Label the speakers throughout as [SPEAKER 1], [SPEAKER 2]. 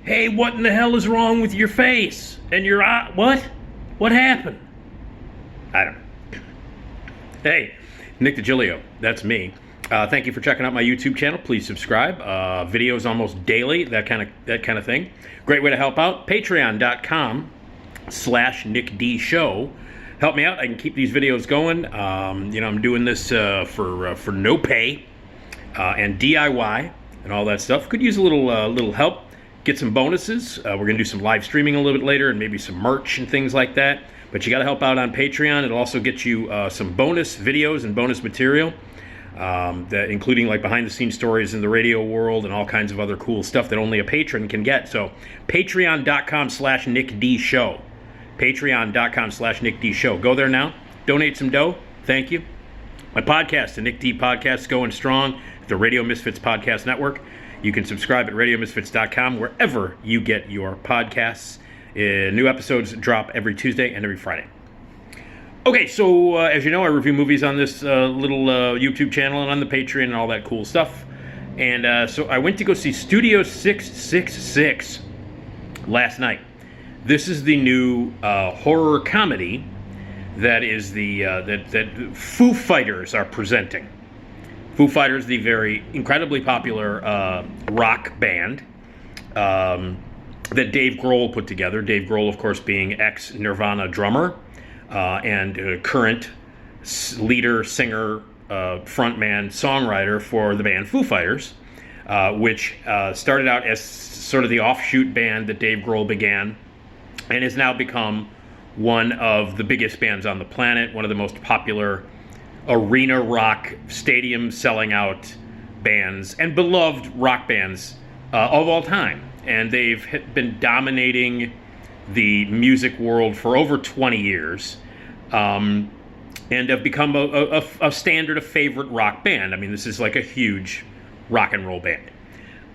[SPEAKER 1] Hey, what in the hell is wrong with your face? And your eye? What? What happened? I don't know. Hey, Nick Digilio, that's me. Thank you for checking out my YouTube channel. Please subscribe. Videos almost daily, that kind of thing. Great way to help out. Patreon.com/NickDShow. Help me out. I can keep these videos going. I'm doing this for no pay and DIY and all that stuff. Could use a little help. Get some bonuses. We're gonna do some live streaming a little bit later and maybe some merch and things like that. But you got to help out on Patreon. It'll also get you some bonus videos and bonus material. That including like behind the scenes stories in the radio world and all kinds of other cool stuff that only a patron can get. So patreon.com/NickDShow. Patreon.com/NickDShow. Go there now. Donate some dough. Thank you. My podcast, the Nick D Podcast, is going strong at the Radio Misfits Podcast Network. You can subscribe at RadioMisfits.com wherever you get your podcasts. New episodes drop every Tuesday and every Friday. Okay, so as you know, I review movies on this little YouTube channel and on the Patreon and all that cool stuff. And so I went to go see Studio 666 last night. This is the new horror comedy that is that Foo Fighters are presenting. Foo Fighters, the very incredibly popular rock band that Dave Grohl put together. Dave Grohl, of course, being ex-Nirvana drummer. And current leader, singer, frontman, songwriter for the band Foo Fighters, which started out as sort of the offshoot band that Dave Grohl began, and has now become one of the biggest bands on the planet, one of the most popular arena rock, stadium selling out bands, and beloved rock bands of all time. And they've been dominating the music world for over 20 years, and have become a standard, a favorite rock band. I mean, this is like a huge rock and roll band.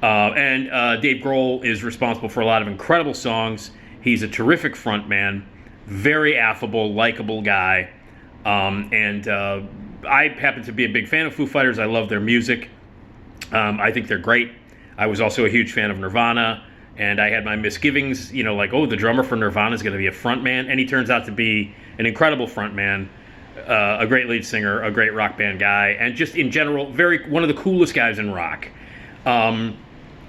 [SPEAKER 1] And Dave Grohl is responsible for a lot of incredible songs. He's a terrific frontman, very affable, likable guy. And I happen to be a big fan of Foo Fighters. I love their music. I think they're great. I was also a huge fan of Nirvana. And I had my misgivings, like, oh, the drummer for Nirvana is going to be a frontman. And he turns out to be an incredible frontman, a great lead singer, a great rock band guy, and just in general, one of the coolest guys in rock. And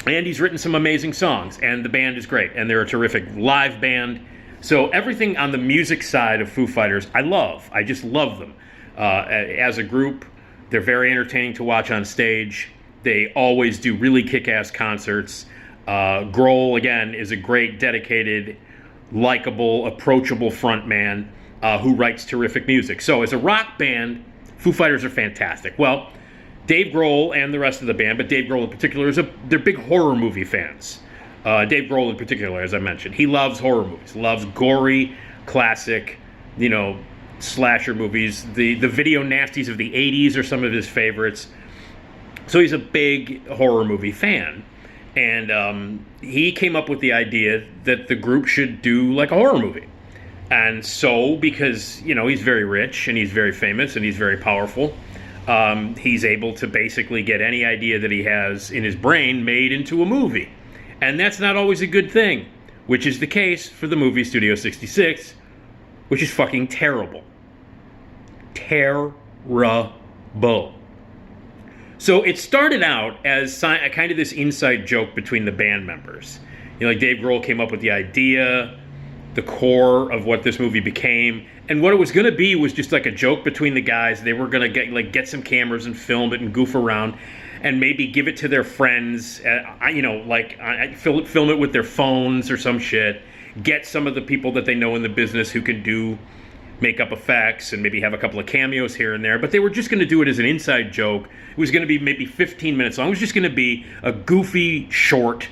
[SPEAKER 1] he's written some amazing songs, and the band is great. And they're a terrific live band. So everything on the music side of Foo Fighters, I love. I just love them. As a group, they're very entertaining to watch on stage. They always do really kick-ass concerts. Grohl, again, is a great, dedicated, likable, approachable frontman who writes terrific music. So as a rock band, Foo Fighters are fantastic. Well, Dave Grohl and the rest of the band, but Dave Grohl in particular, they're big horror movie fans. Dave Grohl in particular, as I mentioned, he loves horror movies, loves gory, classic, slasher movies. The video nasties of the 80s are some of his favorites. So he's a big horror movie fan. And he came up with the idea that the group should do like a horror movie. And so, because, he's very rich and he's very famous and he's very powerful, he's able to basically get any idea that he has in his brain made into a movie. And that's not always a good thing, which is the case for the movie Studio 66, which is fucking terrible. Terrible. So it started out as kind of this inside joke between the band members. Like Dave Grohl came up with the idea, the core of what this movie became, and what it was going to be was just like a joke between the guys. They were going to get some cameras and film it and goof around, and maybe give it to their friends. Film it with their phones or some shit. Get some of the people that they know in the business who can do makeup effects and maybe have a couple of cameos here and there, but they were just going to do it as an inside joke. It was going to be maybe 15 minutes long. It was just going to be a goofy, short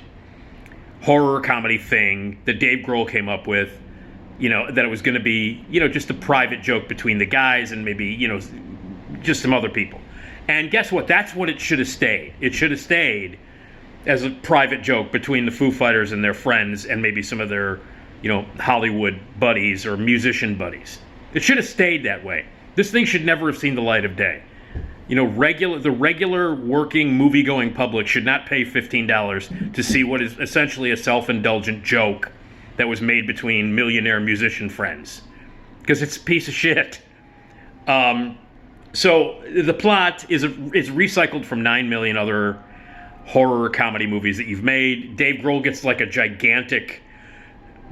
[SPEAKER 1] horror comedy thing that Dave Grohl came up with, that it was going to be, just a private joke between the guys and maybe, just some other people. And guess what? That's what it should have stayed. It should have stayed as a private joke between the Foo Fighters and their friends and maybe some of their, Hollywood buddies or musician buddies. It should have stayed that way. This thing should never have seen the light of day. the regular working movie-going public should not pay $15 to see what is essentially a self-indulgent joke that was made between millionaire musician friends, because it's a piece of shit. So the plot is recycled from 9 million other horror comedy movies that you've made. Dave Grohl gets like a gigantic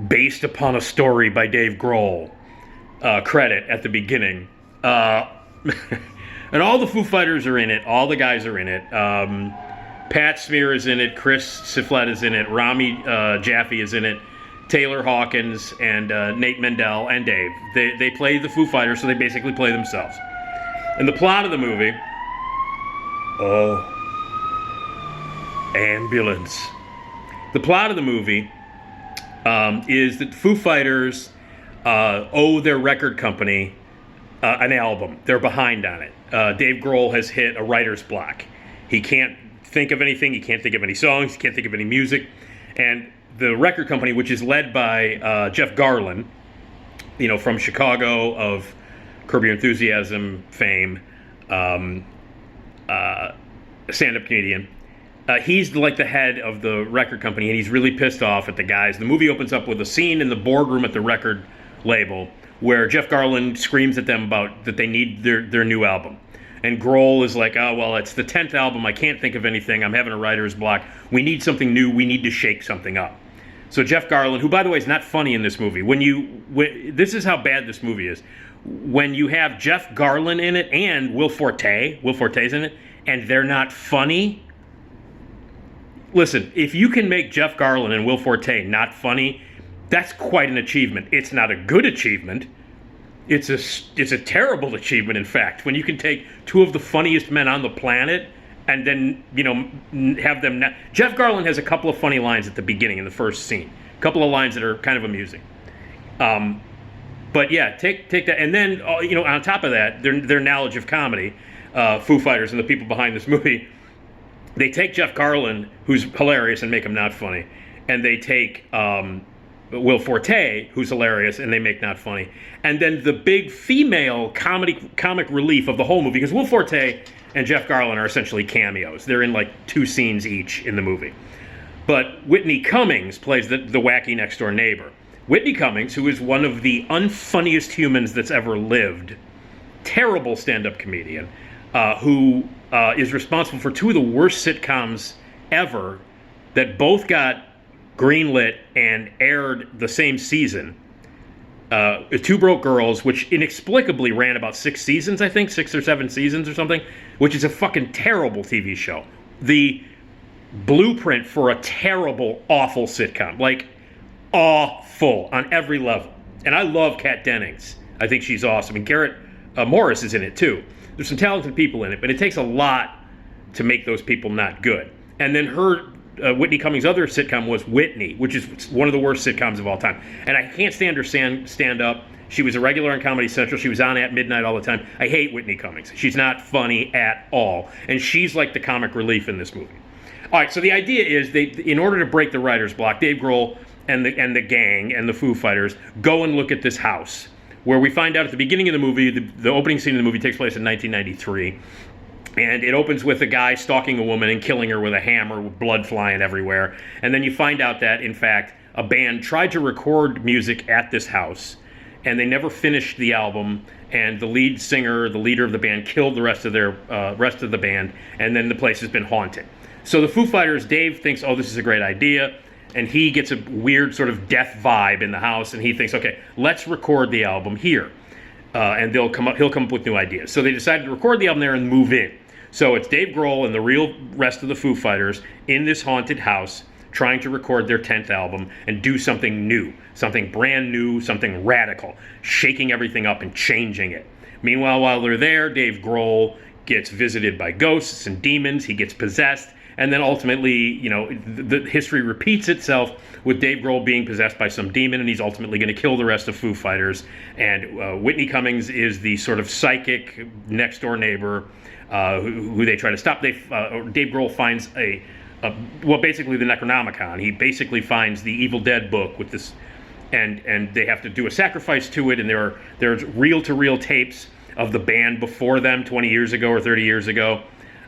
[SPEAKER 1] based upon a story by Dave Grohl credit at the beginning. And all the Foo Fighters are in it. All the guys are in it. Pat Smear is in it. Chris Siflett is in it. Rami Jaffe is in it. Taylor Hawkins and Nate Mendel and Dave. They play the Foo Fighters, so they basically play themselves. And the plot of the movie... Oh. Ambulance. The plot of the movie is that Foo Fighters owe their record company an album. They're behind on it. Dave Grohl has hit a writer's block. He can't think of anything. He can't think of any songs. He can't think of any music. And the record company, which is led by Jeff Garlin, from Chicago, of Curb Your Enthusiasm fame, stand-up comedian. He's like the head of the record company, and he's really pissed off at the guys. The movie opens up with a scene in the boardroom at the record label where Jeff Garlin screams at them about that they need their new album. And Grohl is like, oh, well, it's the 10th album. I can't think of anything. I'm having a writer's block. We need something new. We need to shake something up. So Jeff Garlin, who, by the way, is not funny in this movie. This is how bad this movie is. When you have Jeff Garlin in it and Will Forte's in it, and they're not funny. Listen, if you can make Jeff Garlin and Will Forte not funny, that's quite an achievement. It's not a good achievement. It's a terrible achievement, in fact, when you can take two of the funniest men on the planet and then, have them... Jeff Garlin has a couple of funny lines at the beginning in the first scene. A couple of lines that are kind of amusing. But yeah, take that. And then, on top of that, their knowledge of comedy, Foo Fighters and the people behind this movie, they take Jeff Garlin, who's hilarious, and make him not funny. And they take Will Forte, who's hilarious, and they make not funny. And then the big female comic relief of the whole movie, because Will Forte and Jeff Garlin are essentially cameos. They're in like 2 scenes each in the movie. But Whitney Cummings plays the wacky next-door neighbor. Whitney Cummings, who is one of the unfunniest humans that's ever lived, terrible stand-up comedian, who is responsible for 2 of the worst sitcoms ever that both got greenlit and aired the same season. 2 Broke Girls, which inexplicably ran about 6 seasons, I think, 6 or 7 seasons or something, which is a fucking terrible TV show. The blueprint for a terrible, awful sitcom. Like, awful on every level. And I love Kat Dennings. I think she's awesome. And Garrett Morris is in it, too. There's some talented people in it, but it takes a lot to make those people not good. And then Whitney Cummings' other sitcom was Whitney, which is one of the worst sitcoms of all time. And I can't stand her stand up. She was a regular on Comedy Central. She was on at midnight all the time. I hate Whitney Cummings. She's not funny at all. And she's like the comic relief in this movie. All right, so the idea is in order to break the writer's block, Dave Grohl and the gang and the Foo Fighters go and look at this house, where we find out at the beginning of the movie, the opening scene of the movie takes place in 1993. And it opens with a guy stalking a woman and killing her with a hammer with blood flying everywhere. And then you find out that, in fact, a band tried to record music at this house, and they never finished the album. And the lead singer, the leader of the band, killed the rest of the band, and then the place has been haunted. So the Foo Fighters, Dave thinks, oh, this is a great idea. And he gets a weird sort of death vibe in the house, and he thinks, okay, let's record the album here. And he'll come up with new ideas. So they decided to record the album there and move in. So it's Dave Grohl and the real rest of the Foo Fighters in this haunted house trying to record their 10th album and do something new, something brand new, something radical, shaking everything up and changing it. Meanwhile, while they're there, Dave Grohl gets visited by ghosts and demons. He gets possessed. And then ultimately, the history repeats itself with Dave Grohl being possessed by some demon, and he's ultimately going to kill the rest of Foo Fighters. And Whitney Cummings is the sort of psychic next-door neighbor who they try to stop. Dave Grohl finds basically the Necronomicon. He basically finds the Evil Dead book with this, and they have to do a sacrifice to it, and there's reel-to-reel tapes of the band before them 20 years ago or 30 years ago,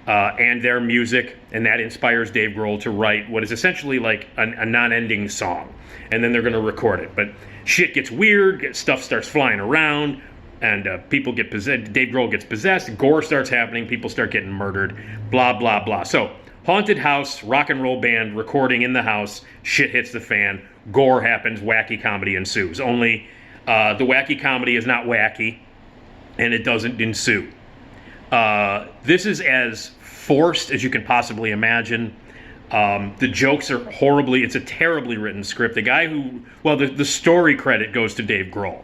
[SPEAKER 1] and their music, and that inspires Dave Grohl to write what is essentially like a non-ending song. And then they're going to record it. But shit gets weird, stuff starts flying around, and people get possessed. Dave Grohl gets possessed, gore starts happening, people start getting murdered, blah, blah, blah. So, haunted house, rock and roll band, recording in the house, shit hits the fan, gore happens, wacky comedy ensues. Only the wacky comedy is not wacky, and it doesn't ensue. This is as forced as you can possibly imagine. The jokes are it's a terribly written script. The guy the story credit goes to Dave Grohl.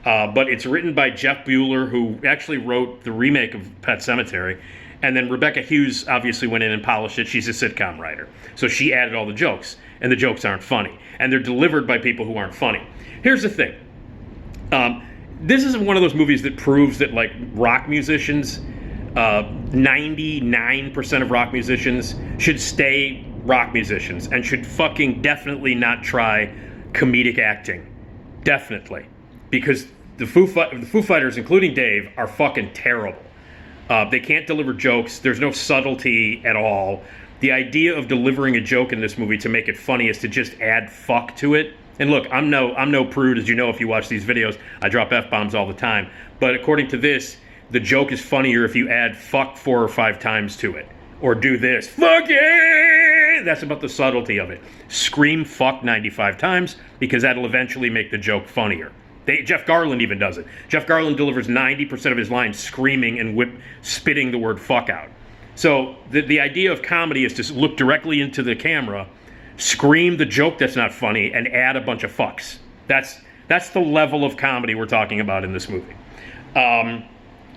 [SPEAKER 1] But it's written by Jeff Bueller, who actually wrote the remake of Pet Sematary. And then Rebecca Hughes obviously went in and polished it. She's a sitcom writer. So she added all the jokes. And the jokes aren't funny. And they're delivered by people who aren't funny. Here's the thing. This is one of those movies that proves that, like, rock musicians, 99% of rock musicians should stay rock musicians and should fucking definitely not try comedic acting. Definitely. Because the Foo Fighters, including Dave, are fucking terrible. They can't deliver jokes. There's no subtlety at all. The idea of delivering a joke in this movie to make it funny is to just add fuck to it. And look, I'm no prude, as you know if you watch these videos. I drop F-bombs all the time. But according to this, the joke is funnier if you add fuck 4 or 5 times to it. Or do this. Fuck yeah! That's about the subtlety of it. Scream fuck 95 times, because that'll eventually make the joke funnier. Jeff Garland even does it. Jeff Garland delivers 90% of his lines screaming and spitting the word fuck out. So the idea of comedy is to look directly into the camera, scream the joke that's not funny, and add a bunch of fucks. That's the level of comedy we're talking about in this movie.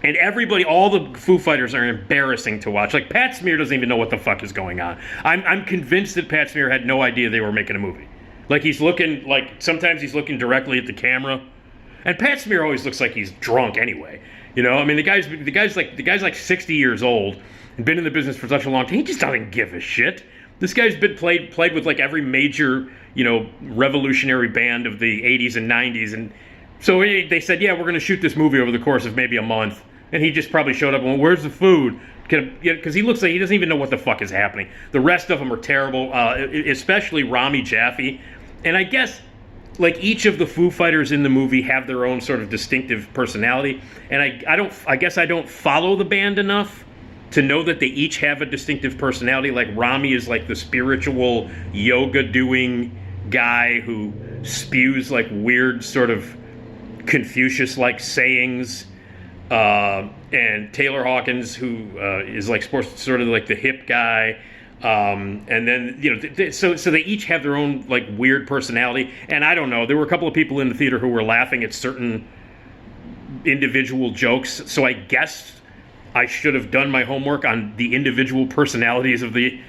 [SPEAKER 1] And everybody, all the Foo Fighters are embarrassing to watch. Like, Pat Smear doesn't even know what the fuck is going on. I'm convinced that Pat Smear had no idea they were making a movie. Like, sometimes he's looking directly at the camera. And Pat Smear always looks like he's drunk anyway. You know, I mean, the guy's like 60 years old and been in the business for such a long time. He just doesn't give a shit. This guy's been played with like every major, revolutionary band of the 80s and 90s. And so they said, yeah, we're going to shoot this movie over the course of maybe a month. And he just probably showed up and went, where's the food? Because he looks like he doesn't even know what the fuck is happening. The rest of them are terrible, especially Rami Jaffe. And I guess, like, each of the Foo Fighters in the movie have their own sort of distinctive personality. And I guess I don't follow the band enough to know that they each have a distinctive personality. Like, Rami is like the spiritual yoga-doing guy who spews like weird sort of Confucius-like sayings. And Taylor Hawkins, who is like sort of like the hip guy. And then, so they each have their own like weird personality. And I don't know, there were a couple of people in the theater who were laughing at certain individual jokes. So I guess I should have done my homework on the individual personalities of the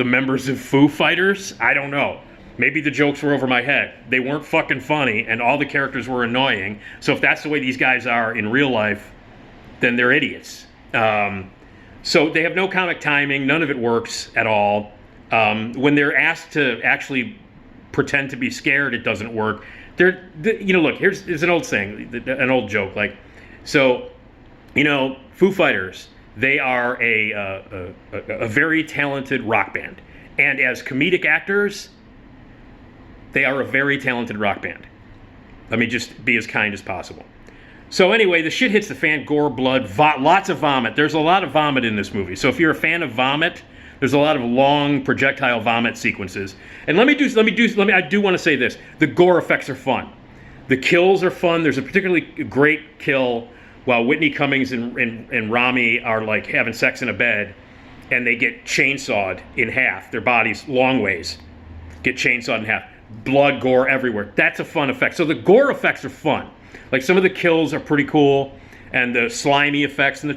[SPEAKER 1] members of Foo Fighters. I don't know. Maybe the jokes were over my head. They weren't fucking funny, and all the characters were annoying. So if that's the way these guys are in real life, then they're idiots. So they have no comic timing. None of it works at all. When they're asked to actually pretend to be scared, it doesn't work. Look, here's an old saying, an old joke. Like, so, Foo Fighters, they are a very talented rock band. And as comedic actors, they are a very talented rock band. Let me just be as kind as possible. So anyway, the shit hits the fan, gore, blood, lots of vomit. There's a lot of vomit in this movie. So if you're a fan of vomit, there's a lot of long projectile vomit sequences. And I do want to say this. The gore effects are fun. The kills are fun. There's a particularly great kill while Whitney Cummings and Rami are like having sex in a bed, and they get chainsawed in half. Their bodies, long ways, get chainsawed in half. Blood, gore everywhere. That's a fun effect. So the gore effects are fun. Like, some of the kills are pretty cool, and the slimy effects and the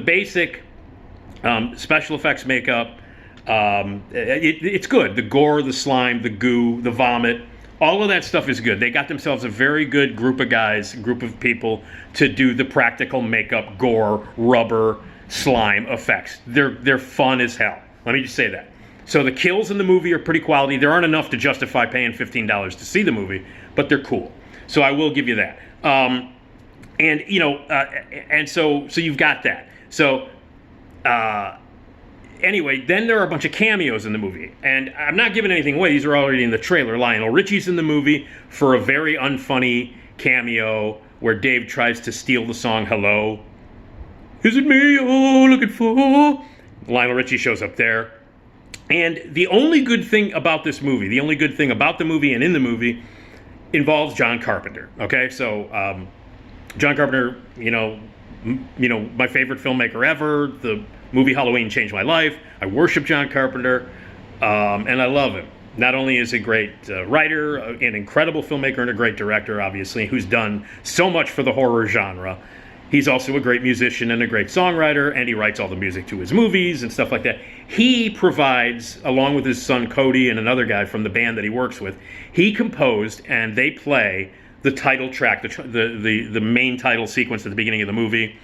[SPEAKER 1] basic special effects makeup, it's good. The gore, the slime, the goo, the vomit, all of that stuff is good. They got themselves a very good group of people to do the practical makeup, gore, rubber, slime effects. They're fun as hell. Let me just say that. So the kills in the movie are pretty quality. There aren't enough to justify paying $15 to see the movie, but they're cool. So I will give you that. And and so you've got that. So anyway, then there are a bunch of cameos in the movie, and I'm not giving anything away. These are already in the trailer. Lionel Richie's in the movie for a very unfunny cameo where Dave tries to steal the song "Hello." Is it me? Oh, looking for. Lionel Richie shows up there. And the only good thing about this movie, the only good thing about the movie and in the movie, involves John Carpenter. Okay, so John Carpenter, my favorite filmmaker ever. The movie Halloween changed my life. I worship John Carpenter, and I love him. Not only is he a great writer, an incredible filmmaker, and a great director, obviously, who's done so much for the horror genre, he's also a great musician and a great songwriter, and he writes all the music to his movies and stuff like that. He provides, along with his son Cody and another guy from the band that he works with, he composed and they play the title track, the main title sequence at the beginning of the movie.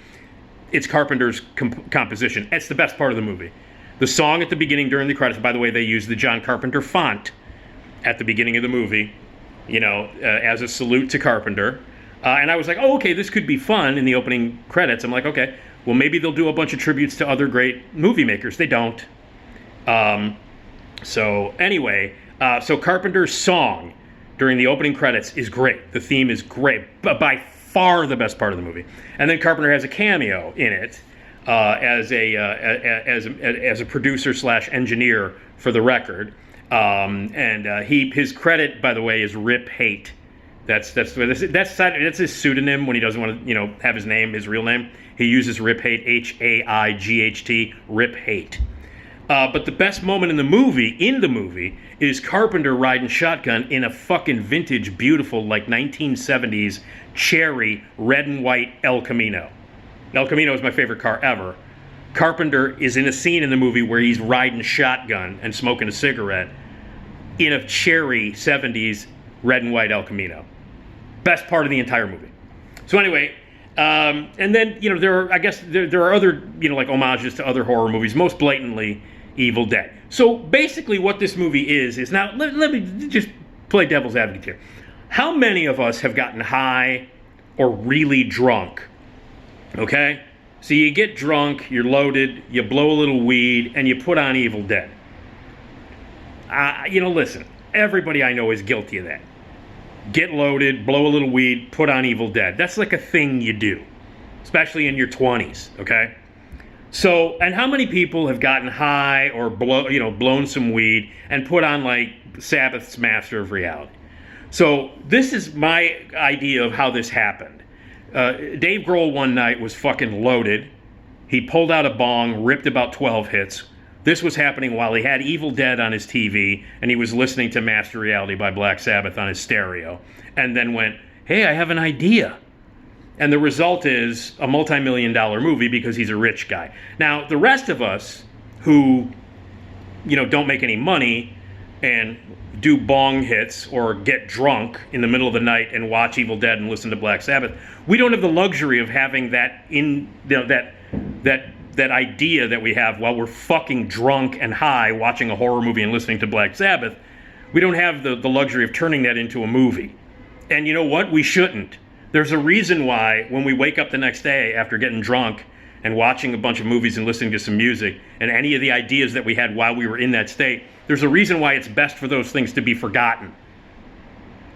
[SPEAKER 1] It's Carpenter's composition. It's the best part of the movie. The song at the beginning during the credits, by the way, they use the John Carpenter font at the beginning of the movie, as a salute to Carpenter. And I was like, oh, okay, this could be fun in the opening credits. I'm like, okay, well, maybe they'll do a bunch of tributes to other great movie makers. They don't. So Carpenter's song during the opening credits is great. The theme is great, but by far the best part of the movie. And then Carpenter has a cameo in it as a producer / engineer for the record. His credit, by the way, is Rip Hate. That's his pseudonym when he doesn't want to have his real name. He uses Rip Hate, H-A-I-G-H-T, Rip Hate. But the best moment in the movie is Carpenter riding shotgun in a fucking vintage, beautiful, like 1970s cherry red and white El Camino. El Camino is my favorite car ever. Carpenter is in a scene in the movie where he's riding shotgun and smoking a cigarette in a cherry 70s red and white El Camino. Best part of the entire movie. So anyway, and then there are other like homages to other horror movies, most blatantly Evil Dead. So basically what this movie is now, let me just play devil's advocate here. How many of us have gotten high or really drunk? Okay? So you get drunk, you're loaded, you blow a little weed, and you put on Evil Dead. Listen, everybody I know is guilty of that. Get loaded, blow a little weed, put on Evil Dead. That's like a thing you do, especially in your 20s, okay? So, and how many people have gotten high or blown some weed and put on like Sabbath's Master of Reality? So this is my idea of how this happened. Dave Grohl one night was fucking loaded. He pulled out a bong, ripped about 12 hits. This was happening while he had Evil Dead on his TV and he was listening to Master Reality by Black Sabbath on his stereo, and then went, hey, I have an idea. And the result is a multi-million-dollar movie because he's a rich guy. Now, the rest of us who, don't make any money and do bong hits or get drunk in the middle of the night and watch Evil Dead and listen to Black Sabbath, we don't have the luxury of having that that idea that we have while we're fucking drunk and high watching a horror movie and listening to Black Sabbath. We don't have the luxury of turning that into a movie. And you know what? We shouldn't. There's a reason why when we wake up the next day after getting drunk and watching a bunch of movies and listening to some music and any of the ideas that we had while we were in that state, there's a reason why it's best for those things to be forgotten.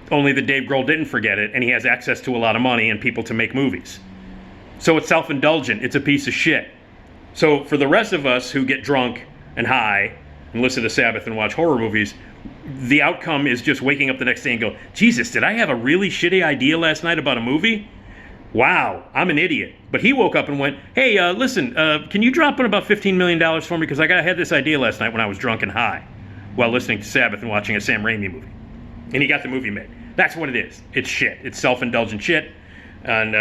[SPEAKER 1] Only that Dave Grohl didn't forget it, and he has access to a lot of money and people to make movies. So it's self-indulgent. It's a piece of shit. So for the rest of us who get drunk and high and listen to Sabbath and watch horror movies, the outcome is just waking up the next day and go, Jesus, did I have a really shitty idea last night about a movie? Wow, I'm an idiot. But he woke up and went, hey, listen, can you drop in about $15 million for me? Because I had this idea last night when I was drunk and high while listening to Sabbath and watching a Sam Raimi movie. And he got the movie made. That's what it is. It's shit. It's self-indulgent shit. And,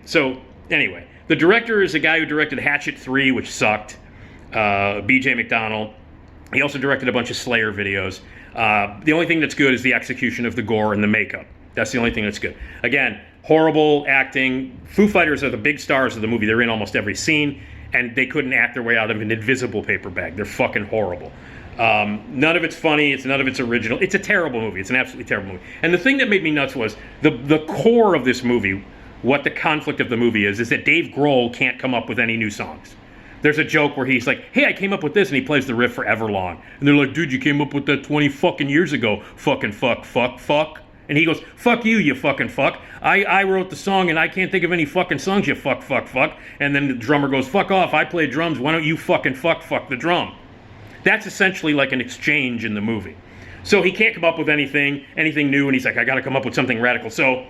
[SPEAKER 1] so anyway, the director is a guy who directed Hatchet 3, which sucked, B.J. McDonnell. He also directed a bunch of Slayer videos. The only thing that's good is the execution of the gore and the makeup. That's the only thing that's good. Again, horrible acting. Foo Fighters are the big stars of the movie. They're in almost every scene, and they couldn't act their way out of an invisible paper bag. They're fucking horrible. None of it's funny. None of it's original. It's a terrible movie. It's an absolutely terrible movie. And the thing that made me nuts was the core of this movie what the conflict of the movie is that Dave Grohl can't come up with any new songs. There's a joke where he's like, hey, I came up with this, and he plays the riff for Everlong. And they're like, dude, you came up with that 20 fucking years ago. Fucking fuck. And he goes, fuck you, you fucking fuck. I wrote the song, and I can't think of any fucking songs, you fuck. And then the drummer goes, fuck off, I play drums, why don't you fucking fuck the drum? That's essentially like an exchange in the movie. So he can't come up with anything new, and he's like, I gotta come up with something radical. So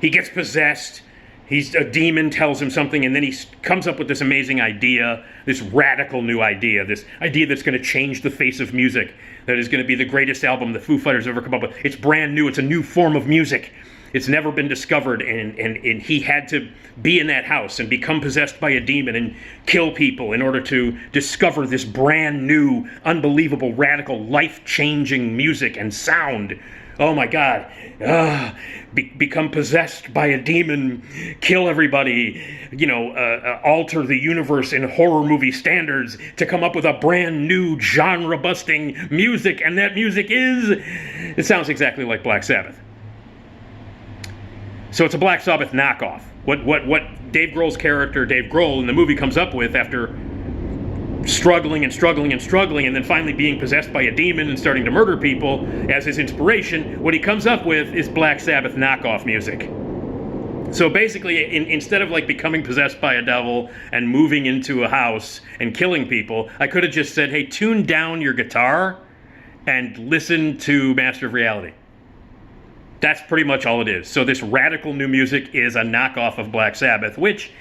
[SPEAKER 1] he gets possessed. A demon tells him something, and then he comes up with this amazing idea, this radical new idea, this idea that's going to change the face of music, that is going to be the greatest album the Foo Fighters ever come up with. It's brand new. It's a new form of music. It's never been discovered, and he had to be in that house and become possessed by a demon and kill people in order to discover this brand new, unbelievable, radical, life-changing music and sound. Oh my God, become possessed by a demon, kill everybody, alter the universe in horror movie standards to come up with a brand new genre-busting music, and that music it sounds exactly like Black Sabbath. So it's a Black Sabbath knockoff. What Dave Grohl's character, Dave Grohl, in the movie comes up with after struggling and then finally being possessed by a demon and starting to murder people as his inspiration, what he comes up with is Black Sabbath knockoff music. So basically, instead of like becoming possessed by a devil and moving into a house and killing people, I could have just said, hey, tune down your guitar and listen to Master of Reality. That's pretty much all it is. So this radical new music is a knockoff of Black Sabbath, which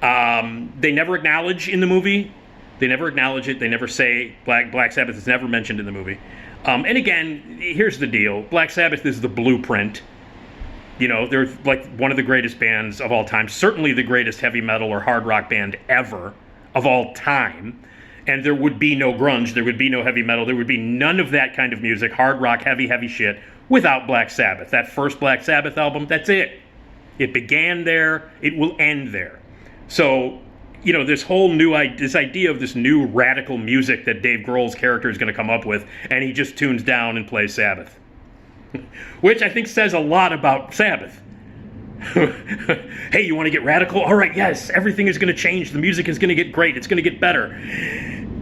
[SPEAKER 1] they never acknowledge in the movie. They never acknowledge it. They never say Black Sabbath is never mentioned in the movie. And again, here's the deal. Black Sabbath is the blueprint. They're like one of the greatest bands of all time. Certainly the greatest heavy metal or hard rock band ever of all time. And there would be no grunge. There would be no heavy metal. There would be none of that kind of music, hard rock, heavy shit, without Black Sabbath. That first Black Sabbath album, that's it. It began there. It will end there. So this whole this idea of this new radical music that Dave Grohl's character is going to come up with, and he just tunes down and plays Sabbath. Which I think says a lot about Sabbath. Hey, you want to get radical? All right, yes, everything is going to change. The music is going to get great. It's going to get better.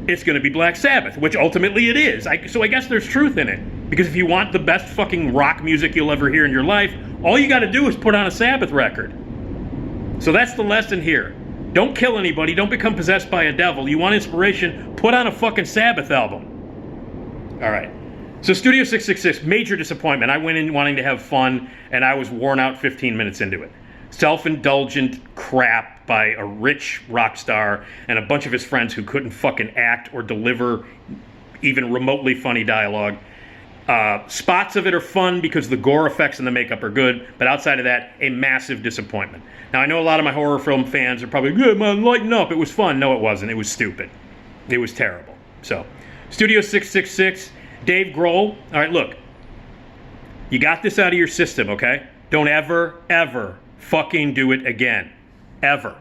[SPEAKER 1] It's going to be Black Sabbath, which ultimately it is. So I guess there's truth in it. Because if you want the best fucking rock music you'll ever hear in your life, all you got to do is put on a Sabbath record. So that's the lesson here. Don't kill anybody. Don't become possessed by a devil. You want inspiration? Put on a fucking Sabbath album. All right. So Studio 666, major disappointment. I went in wanting to have fun, and I was worn out 15 minutes into it. Self-indulgent crap by a rich rock star and a bunch of his friends who couldn't fucking act or deliver even remotely funny dialogue. Spots of it are fun because the gore effects and the makeup are good, but outside of that, a massive disappointment. Now, I know a lot of my horror film fans are probably, good man, lighten up, it was fun. No, it wasn't. It was stupid. It was terrible. So, Studio 666, Dave Grohl. All right, look, you got this out of your system, okay? Don't ever fucking do it again. Ever.